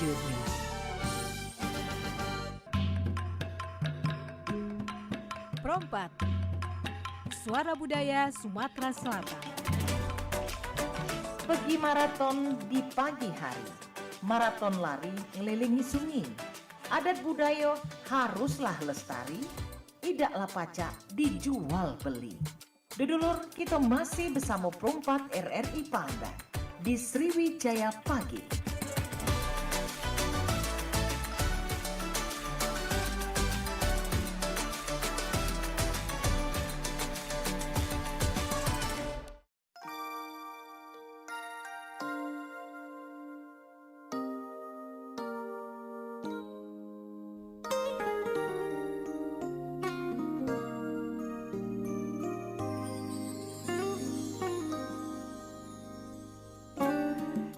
selanjutnya. Perompat, Suara Budaya Sumatera Selatan. Pergi maraton di pagi hari, maraton lari ngelilingi sungai. Adat budaya haruslah lestari, idaklah pacak dijual beli. Dudulur, kita masih bersama Perompat RRI Pangandaran di Sriwijaya Pagi.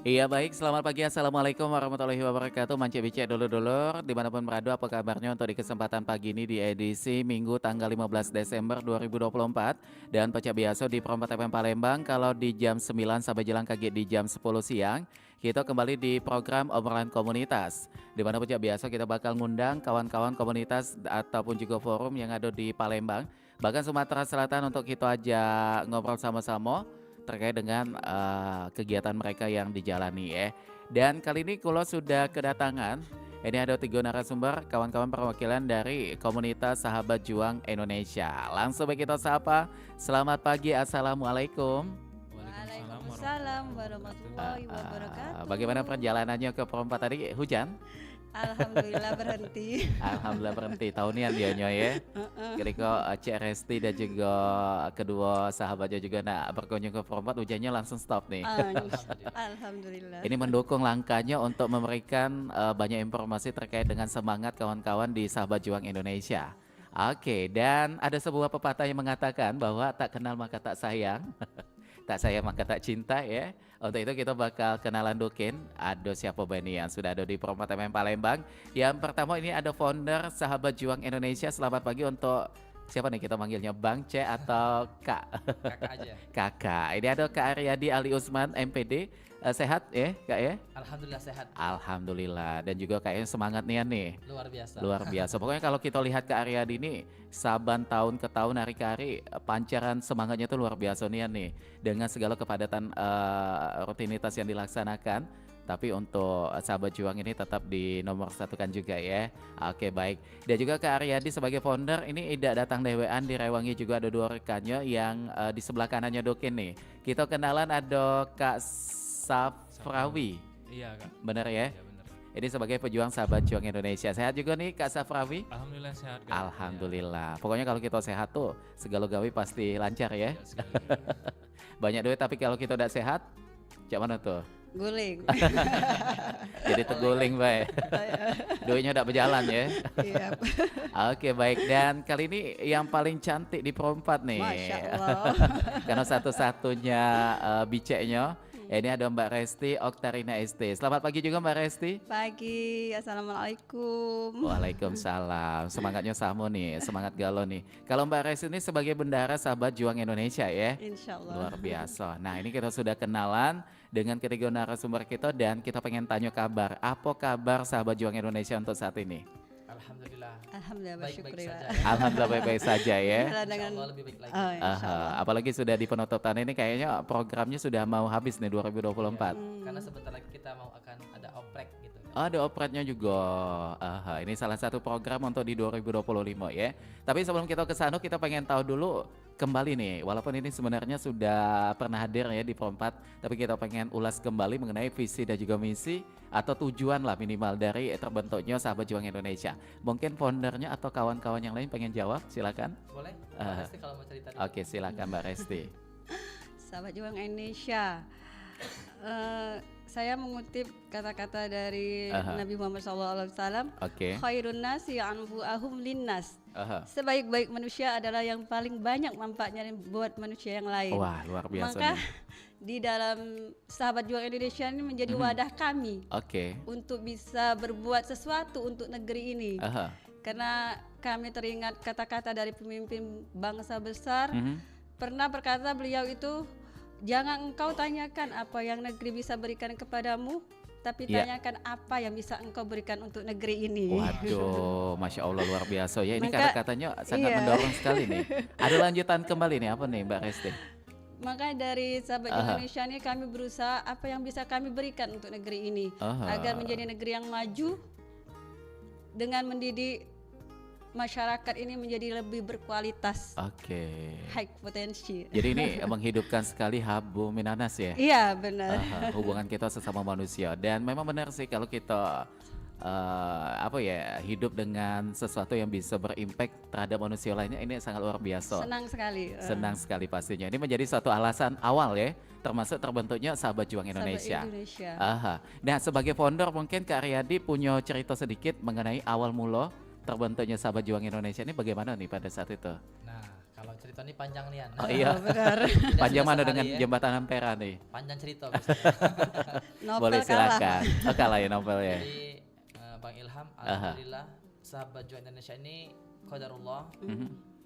Iya baik, selamat pagi, Assalamualaikum warahmatullahi wabarakatuh. Mance bicek dulur-dulur, dimanapun berada, apa kabarnya untuk di kesempatan pagi ini di edisi Minggu tanggal 15 Desember 2024. Dan pecah biasa di Perompat FM Palembang, kalau di jam 9 sampai jelang kaget di jam 10 siang, kita kembali di program obrolan komunitas. Dimana pecah biasa kita bakal ngundang kawan-kawan komunitas ataupun juga forum yang ada di Palembang, bahkan Sumatera Selatan untuk kita ajak ngobrol sama-sama terkait dengan kegiatan mereka yang dijalani ya. Dan kali ini Kulo sudah kedatangan, ini ada 3 narasumber, kawan-kawan perwakilan dari komunitas Sahabat Juang Indonesia. Langsung kita sapa, selamat pagi, Assalamualaikum. Waalaikumsalam warahmatullahi wabarakatuh. Bagaimana perjalanannya ke Perompat tadi, hujan? Alhamdulillah berhenti. Alhamdulillah berhenti, tahunian dia ya. Ketika Cik Resti dan juga kedua sahabatnya juga nak berkunjung ke Perompat, hujannya langsung stop nih. Alhamdulillah. Ini mendukung langkahnya untuk memberikan banyak informasi terkait dengan semangat kawan-kawan di Sahabat Juang Indonesia. Oke, dan ada sebuah pepatah yang mengatakan bahwa tak kenal maka tak sayang. Tak sayang maka tak cinta ya. Untuk itu kita bakal kenalan Dukin. Ada siapa Bani yang sudah ada di Perompat FM Palembang. Yang pertama ini ada founder Sahabat Juang Indonesia. Selamat pagi untuk siapa nih kita manggilnya, Bang C atau Kak? Kakak aja. Kakak. Ini ada Kak Aryadi Ali Usman MPD. Sehat ya Kak ya? Alhamdulillah sehat. Alhamdulillah. Dan juga kayaknya semangat nih. Luar biasa. Luar biasa. Pokoknya kalau kita lihat Kak Aryadi ini saban tahun ke tahun, hari ke hari, pancaran semangatnya tuh luar biasa nih. Dengan segala kepadatan rutinitas yang dilaksanakan. Tapi untuk Sahabat Juang ini tetap di nomor satukan juga ya. Oke baik. Dan juga Kak Aryadi sebagai founder ini tidak datang dewean, di Rewangi juga ada 2 rekannya yang di sebelah kanannya Dokin nih. Kita kenalan ada Kak Safrawi. Iya Kak. Bener ya? Iya bener. Ini sebagai pejuang Sahabat Juang Indonesia. Sehat juga nih Kak Safrawi? Alhamdulillah sehat Kak. Alhamdulillah. Pokoknya kalau kita sehat tuh segala gawe pasti lancar ya. Iya, sekali. Banyak duit, tapi kalau kita udah sehat, cak mana tuh? Guling. Jadi terguling baik. Duitnya udah berjalan ya. Iya. Oke baik, dan kali ini yang paling cantik di Perompat nih. Masya Allah. Karena satu-satunya biceknya. Ini ada Mbak Resti Oktarina ST. Selamat pagi juga Mbak Resti. Pagi. Assalamualaikum. Waalaikumsalam. Semangatnya sama nih, semangat galau nih. Kalau Mbak Resti ini sebagai bendahara Sahabat Juang Indonesia ya. Insya Allah. Luar biasa. Nah ini kita sudah kenalan dengan ketiga narasumber kita dan kita pengen tanya kabar. Apa kabar Sahabat Juang Indonesia untuk saat ini? Alhamdulillah. Alhamdulillah Baik-baik bersyukur saja. ya. Alhamdulillah baik-baik saja ya. Insya Allah lebih baik lagi. Oh, insya Allah. Apalagi sudah di penutup tahun ini, kayaknya programnya sudah mau habis nih 2024. Karena sebentar lagi kita mau akan ada oprek gitu. Ada opretnya juga. Ini salah satu program untuk di 2025 ya. Tapi sebelum kita ke sana, kita pengen tahu dulu kembali nih. Walaupun ini sebenarnya sudah pernah hadir ya di Perompat, tapi kita pengen ulas kembali mengenai visi dan juga misi atau tujuan lah minimal dari terbentuknya Sahabat Juang Indonesia. Mungkin foundernya atau kawan-kawan yang lain pengen jawab, silakan. Boleh? Mbak Resti kalau mau cerita dulu. Oke, silakan Mbak Resti. Sahabat Juang Indonesia. Saya mengutip kata-kata dari Nabi Muhammad SAW. Oke. Khairun nasi anfu'ahum linnas. Sebaik-baik manusia adalah yang paling banyak manfaatnya buat manusia yang lain. Wah, luar biasa Maka nih. di dalam Sahabat Juang Indonesia ini menjadi wadah kami Oke. untuk bisa berbuat sesuatu untuk negeri ini. Karena kami teringat kata-kata dari pemimpin bangsa besar, pernah berkata beliau itu, jangan engkau tanyakan apa yang negeri bisa berikan kepadamu, tapi Iya. tanyakan apa yang bisa engkau berikan untuk negeri ini. Waduh, Masya Allah luar biasa ya. Ini Maka- kata-katanya sangat iya. mendorong sekali nih. Ada lanjutan kembali nih, apa nih Mbak Resti? Maka dari sahabat Indonesia ini kami berusaha apa yang bisa kami berikan untuk negeri ini agar menjadi negeri yang maju dengan mendidik masyarakat ini menjadi lebih berkualitas, Oke. high potensi. Jadi ini menghidupkan sekali Habu Minanas ya. Iya benar. Hubungan kita sesama manusia, dan memang benar sih kalau kita hidup dengan sesuatu yang bisa berimpact terhadap manusia lainnya, ini sangat luar biasa. Senang sekali. Senang sekali pastinya. Ini menjadi suatu alasan awal ya, termasuk terbentuknya Sahabat Juang Indonesia. Sahabat Indonesia. Nah, sebagai founder mungkin Kak Riyadi punya cerita sedikit mengenai awal mula terbentuknya Sahabat Juang Indonesia ini bagaimana nih pada saat itu? Nah, kalau cerita ini panjang nih, An. Oh iya, Benar. panjang sudah mana sehari dengan ya. Jembatan Ampera nih? Panjang cerita biasanya. Novel Boleh kalah. silakan. Oh, kalah ya novel ya. Jadi Bang Ilham, alhamdulillah Sahabat Juang Indonesia ini qadarullah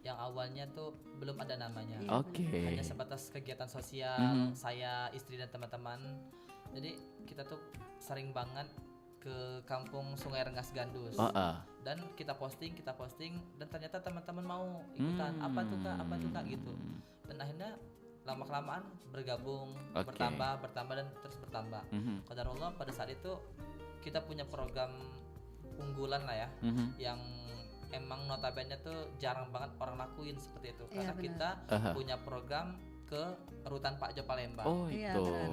yang awalnya tuh belum ada namanya. Oke. Hanya sebatas kegiatan sosial, saya, istri dan teman-teman. Jadi kita tuh sering banget ke kampung Sungai Rengas Gandus. Dan kita posting dan ternyata teman-teman mau ikutan. Apa tuh kak gitu. Dan akhirnya lama-kelamaan bergabung, bertambah dan terus bertambah. Qadarullah pada saat itu kita punya program unggulan lah ya, yang emang notabene tuh jarang banget orang lakuin seperti itu, karena benar. kita punya program ke rutan Pak Jo Palembang. Oh Iya, itu. benar.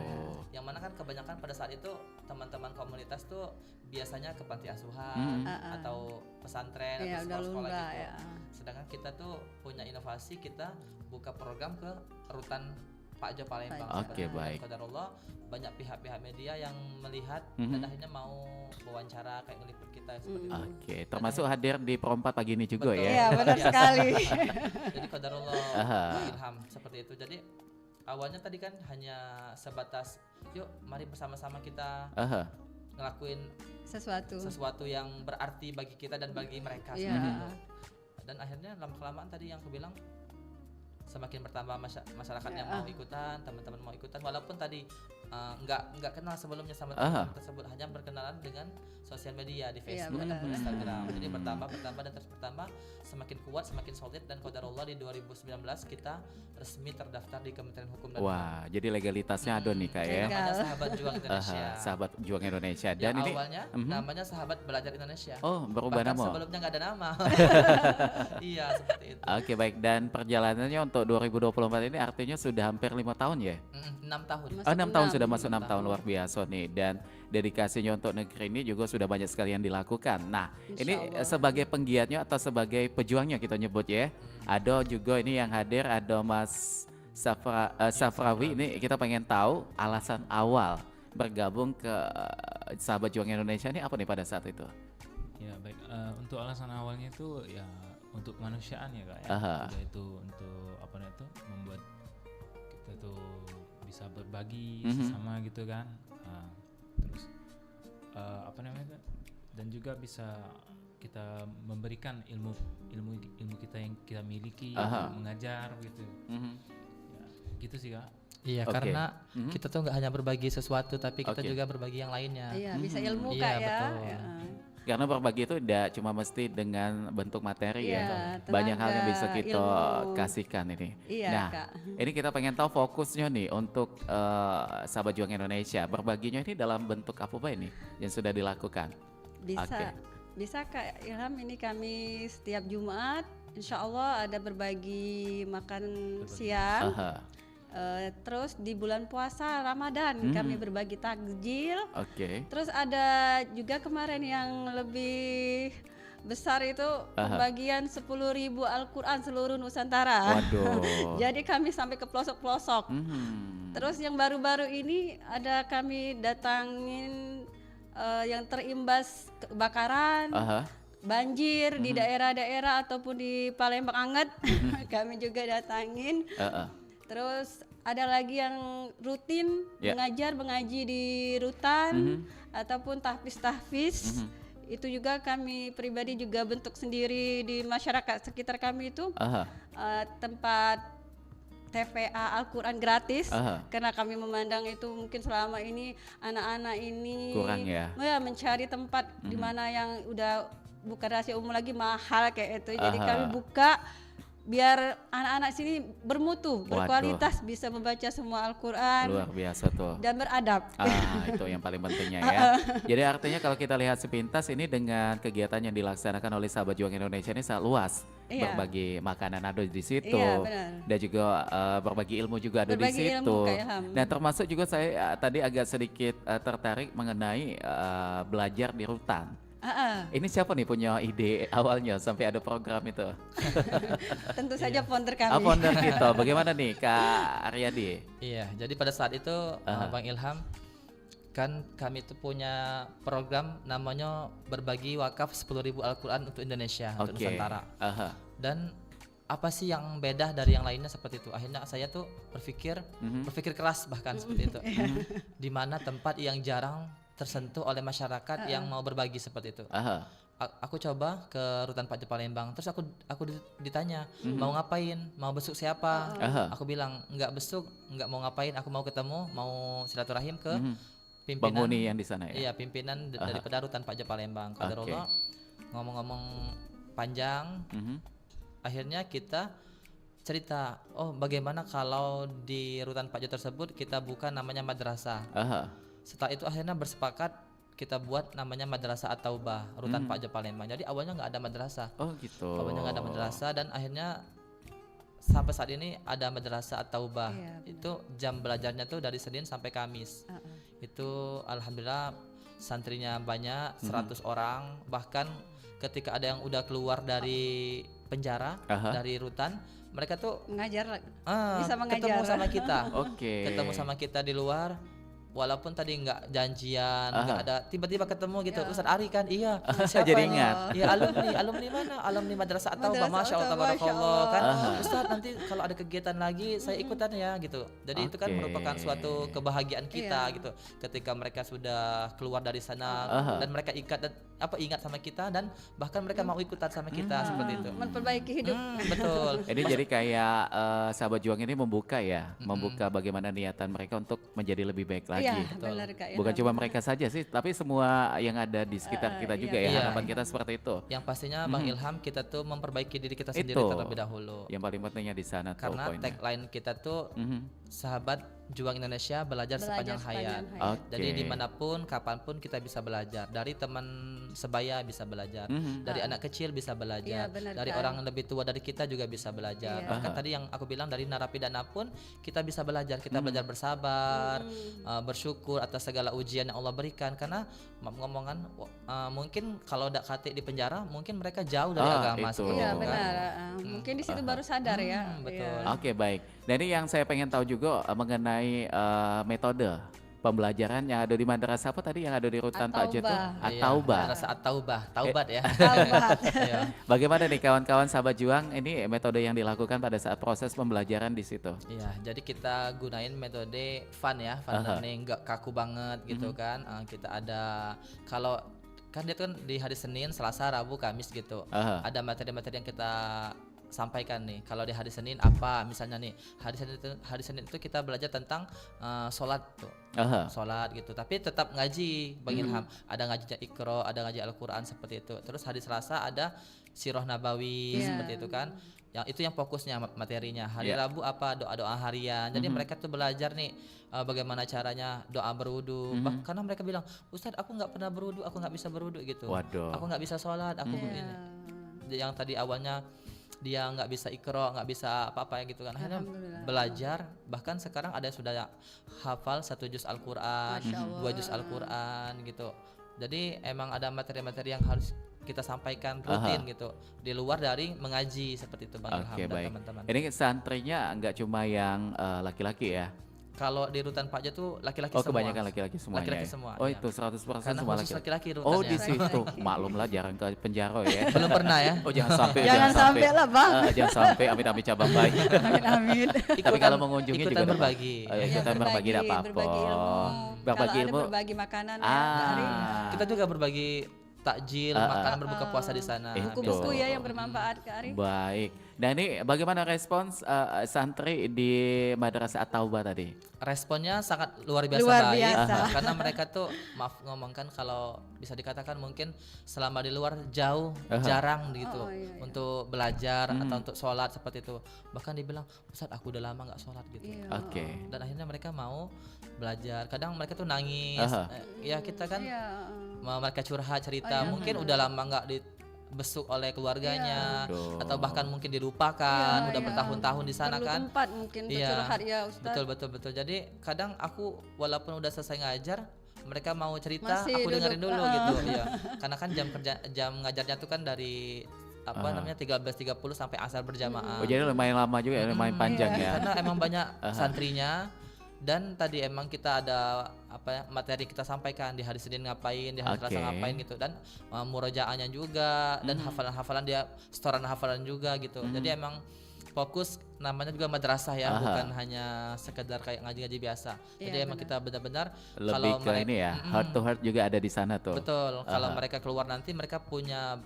Yang mana kan kebanyakan pada saat itu teman-teman komunitas tuh biasanya ke panti asuhan atau pesantren Iya, atau udah sekolah-sekolah lumba gitu. ya. Sedangkan kita tuh punya inovasi, kita buka program ke rutan Pak Jo Palembang. Oke, baik. Qadarullah banyak pihak-pihak media yang melihat dan akhirnya mau wawancara kayak ngeliput kita seperti itu. Oke, termasuk hadir di Perempat pagi ini juga Betul. ya. Iya benar sekali. Jadi qadarullah ilham seperti itu. Jadi awalnya tadi kan hanya sebatas yuk mari bersama-sama kita ngelakuin sesuatu yang berarti bagi kita dan bagi mereka Iya. seperti itu. Dan akhirnya lama-kelamaan tadi yang aku bilang semakin bertambah masyarakat yang mau ikutan, teman-teman mau ikutan, walaupun tadi nggak kenal sebelumnya sama teman tersebut, hanya berkenalan dengan sosial media di Facebook ataupun Instagram. Jadi bertambah dan terus bertambah, semakin kuat, semakin solid, dan qadarullah di 2019 kita resmi terdaftar di Kementerian Hukum dan HAM. Wah, jadi legalitasnya ada nih Kak ya. Namanya Sahabat Juang Indonesia. Sahabat Juang Indonesia. Dan Yang ini awalnya namanya Sahabat Belajar Indonesia. Oh, berubah Bahkan nama. sebelumnya nggak ada nama. Iya, seperti itu. Oke, baik. Dan perjalanannya untuk 2024 ini artinya sudah hampir 5 tahun ya? 6 tahun. Oh, 6 tahun sudah masuk 6 tahun, luar biasa nih. Dan dedikasinya untuk negeri ini juga sudah banyak sekali yang dilakukan. Nah, ini sebagai penggiatnya atau sebagai pejuangnya kita nyebut ya. Ada juga ini yang hadir, ada Mas Safrawi. Ini kita pengen tahu alasan awal bergabung ke Sahabat Juang Indonesia ini apa nih pada saat itu? Ya baik, untuk alasan awalnya itu ya untuk kemanusiaan ya Kak ya. Udah itu untuk apa namanya itu membuat kita tuh bisa berbagi sesama gitu kan. Terus apa namanya itu, dan juga bisa kita memberikan ilmu kita yang kita miliki untuk mengajar gitu. Ya, gitu sih Kak. Iya, Oke. karena kita tuh nggak hanya berbagi sesuatu, tapi kita juga berbagi yang lainnya. Iya bisa ilmu Iya, kak ya. betul. Ya. Karena berbagi itu tidak cuma mesti dengan bentuk materi Iya, ya. Banyak hal yang bisa tenaga, kita ilmu. kasihkan ini. Iya, Nah, Kak. ini kita pengen tahu fokusnya nih untuk Sahabat Juang Indonesia. Berbaginya ini dalam bentuk apa ini yang sudah dilakukan? Bisa Oke. bisa Kak Ilham, ini kami setiap Jumat insya Allah ada berbagi makan siang. Terus di bulan puasa Ramadan kami berbagi takjil. Oke. Terus ada juga kemarin yang lebih besar itu pembagian 10.000 Al-Quran seluruh Nusantara. Waduh. Jadi kami sampai ke pelosok-pelosok. Terus yang baru-baru ini ada kami datangin yang terimbas kebakaran, banjir di daerah-daerah ataupun di Palembang Anget. Kami juga datangin. Terus ada lagi yang rutin mengaji di rutan ataupun tahfiz. Itu juga kami pribadi juga bentuk sendiri di masyarakat sekitar kami itu tempat TPA Al-Quran gratis karena kami memandang itu mungkin selama ini anak-anak ini kurang ya, mencari tempat di mana yang udah bukan rahasia umum lagi mahal kayak itu. Jadi kami buka biar anak-anak sini bermutu, berkualitas, bisa membaca semua Al-Quran. Luar biasa tuh. Dan beradab. Itu yang paling pentingnya ya. Jadi artinya kalau kita lihat sepintas ini dengan kegiatan yang dilaksanakan oleh Sahabat Juang Indonesia ini sangat luas. Berbagi makanan ada di situ. Dan juga berbagi ilmu juga ada di situ. Dan termasuk juga saya tadi agak sedikit tertarik mengenai belajar di rutan. Ini siapa nih punya ide awalnya sampai ada program itu? Tentu saja founder kami. Founder kita. Bagaimana nih Kak Aryadi? Iya, jadi pada saat itu Bang Ilham, kan kami itu punya program namanya berbagi wakaf 10.000 Al-Quran untuk Indonesia, untuk Nusantara. Dan apa sih yang beda dari yang lainnya seperti itu? Akhirnya saya tuh berpikir keras bahkan seperti itu. Di mana tempat yang jarang tersentuh oleh masyarakat yang mau berbagi seperti itu. Aku coba ke Rutan Pak Palembang, terus aku ditanya mau ngapain, mau besuk siapa? Aku bilang nggak besuk, nggak mau ngapain, aku mau ketemu, mau silaturahim ke pimpinan penghuni yang di sana ya. Iya, pimpinan daripada Rutan Pak Palembang. Qadarullah ngomong-ngomong panjang, akhirnya kita cerita, oh bagaimana kalau di Rutan Pak tersebut kita buka namanya madrasah. Setelah itu akhirnya bersepakat kita buat namanya Madrasah At-Taubah Rutan Pak Palembang. Jadi awalnya nggak ada madrasah. Oh gitu. Awalnya nggak ada madrasah dan akhirnya sampai saat ini ada Madrasah At-Taubah. Itu jam belajarnya tuh dari Senin sampai Kamis. Itu alhamdulillah santrinya banyak, 100 orang. Bahkan ketika ada yang udah keluar dari penjara, dari rutan, mereka tuh mengajar, bisa mengajar. Ketemu sama kita. Ketemu sama kita di luar. Walaupun tadi nggak janjian, nggak ada, tiba-tiba ketemu gitu. Ustaz Ari kan, iya. Siapa jadi ini? ingat. Iya, alumni mana? Alumni Madrasah At-Taubah. Masya Allah, tabarakallah kan. Ustaz nanti kalau ada kegiatan lagi saya ikutan ya gitu. Jadi itu kan merupakan suatu kebahagiaan kita gitu. Ketika mereka sudah keluar dari sana dan mereka ingat sama kita dan bahkan mereka mau ikutan sama kita seperti itu. Memperbaiki hidup. Betul. Ini jadi kayak Sahabat Juang ini membuka membuka bagaimana niatan mereka untuk menjadi lebih baik lagi. Benar, Kak, bukan cuma mereka saja sih, tapi semua yang ada di sekitar kita juga ya. Harapan kita seperti itu. Yang pastinya Bang Ilham, kita tuh memperbaiki diri kita sendiri terlebih dahulu. Yang paling pentingnya di sana tuh karena poinnya. tagline kita tuh Sahabat Juang Indonesia belajar sepanjang hayat. Jadi dimanapun, kapanpun kita bisa belajar. Dari teman sebaya bisa belajar, dari anak kecil bisa belajar, dari orang yang lebih tua dari kita juga bisa belajar. Bahkan tadi yang aku bilang dari narapidana pun kita bisa belajar. Kita belajar bersabar, bersyukur atas segala ujian yang Allah berikan. Karena ngomongan mungkin kalau udah kate di penjara, mungkin mereka jauh dari agama. Iya benar. Mungkin di situ baru sadar ya. Betul. Oke, baik. Dan ini yang saya pengen tahu juga mengenai metode pembelajaran yang ada di madrasah apa tadi yang ada di Rutan Pak Jetu? At-Taubah. Madrasah At-Taubah, Taubat ya. Taubat. Bagaimana nih kawan-kawan Sahabat Juang, ini metode yang dilakukan pada saat proses pembelajaran di situ? Iya, jadi kita gunain metode fun ya, fun learning, nggak kaku banget gitu kan. Kita ada, kalau kan dia tuh di hari Senin, Selasa, Rabu, Kamis gitu. Ada materi-materi yang kita sampaikan nih. Kalau di hari Senin apa misalnya nih, hari Senin itu kita belajar tentang sholat tuh. Sholat gitu, tapi tetap ngaji Bang Ilham. Ada ngaji Iqra, ada ngaji Al-Quran seperti itu. Terus hari Selasa ada Sirah Nabawi seperti itu kan. Yang itu yang fokusnya materinya. Hari Rabu apa, doa-doa harian. Jadi mereka tuh belajar nih bagaimana caranya doa berwudu. Karena mereka bilang, Ustadz aku nggak pernah berwudu, aku nggak bisa berwudu gitu. Aku nggak bisa sholat, aku ini. Yang tadi awalnya dia nggak bisa Iqra, nggak bisa apa-apa gitu kan. Akhirnya belajar, bahkan sekarang ada yang sudah hafal 1 juz Al-Quran, 2 juz Al-Quran gitu. Jadi emang ada materi-materi yang harus kita sampaikan rutin gitu, di luar dari mengaji seperti itu Bang Ilham dan teman-teman. Ini santrinya nggak cuma yang laki-laki ya? Kalau di Rutan Pakja tuh laki-laki semua. Kebanyakan laki-laki semuanya. Laki-laki semua. Oh, itu 100% karena semua laki-laki. Oh, di situ. Maklumlah jarang ke penjara ya. Belum pernah ya. Oh, jangan sampai. Jangan sampai lah, Bang. Jangan sampai amit-amit cabang bayi. Amin. Tapi kalau mengunjungi juga berbagi. Ikutan berbagi tidak apa-apa. Berbagi ilmu. Berbagi ilmu. Berbagi makanan ya. Kita juga berbagi takjil, makan berbuka puasa di sana. Buku-buku ya yang bermanfaat Kak Ari. Baik. Dan ini bagaimana respons santri di Madrasah At-Taubah tadi? Responnya sangat luar biasa Luar baik biasa. karena mereka tuh maaf ngomongkan kalau bisa dikatakan mungkin selama di luar jauh jarang gitu iya. untuk belajar atau untuk sholat seperti itu. Bahkan dibilang, Ustaz aku udah lama nggak sholat gitu. Iya. Oke. Dan akhirnya mereka mau belajar. Kadang mereka tuh nangis. Ya kita kan Iya. mereka curhat cerita. Mungkin udah lama nggak dibesuk oleh keluarganya atau bahkan mungkin dilupakan. Udah bertahun-tahun di sana Perlu kan. tempat mungkin untuk curhat ya Ustaz. Betul. Jadi kadang aku walaupun udah selesai ngajar, mereka mau cerita, Masih aku dengerin duduk. dulu gitu. Iya. Karena kan jam ngajarnya tuh kan dari namanya 13.30 sampai asar berjamaah. Oh, jadi lumayan lama juga, lumayan panjang ya. Karena emang banyak santrinya dan tadi emang kita ada materi kita sampaikan di hari Senin ngapain, di hari Selasa ngapain gitu dan murojaahnya juga dan hafalan-hafalan dia setoran hafalan juga gitu. Jadi emang fokus namanya juga madrasah ya, bukan hanya sekedar kayak ngaji-ngaji biasa. Jadi emang kita benar-benar lebih kalau ke ini ya, heart to heart juga ada di sana tuh. betul. Kalau mereka keluar nanti mereka punya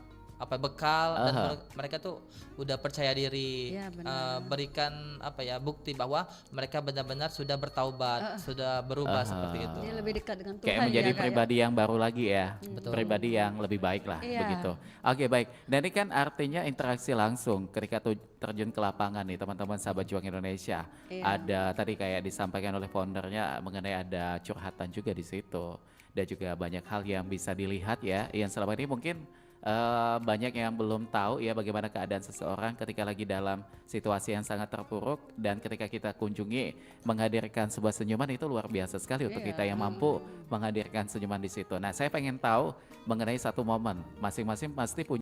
bekal dan mereka tuh udah percaya diri, Ya, benar. berikan bukti bahwa mereka benar-benar sudah bertaubat, sudah berubah seperti itu. Dia lebih dekat dengan Tuhan Kayak menjadi ya, Kak, ya. pribadi yang baru lagi ya, Betul. pribadi yang lebih baik lah, Iya. begitu. Oke baik, dan ini kan artinya interaksi langsung ketika terjun ke lapangan nih teman-teman sahabat Juang Indonesia. Iya. Ada tadi kayak disampaikan oleh foundernya mengenai ada curhatan juga di situ, dan juga banyak hal yang bisa dilihat ya, yang selama ini mungkin banyak yang belum tahu ya bagaimana keadaan seseorang ketika lagi dalam situasi yang sangat terpuruk, dan ketika kita kunjungi menghadirkan sebuah senyuman itu luar biasa sekali untuk kita yang mampu menghadirkan senyuman di situ. Nah, saya pengen tahu mengenai satu momen, masing-masing pasti punya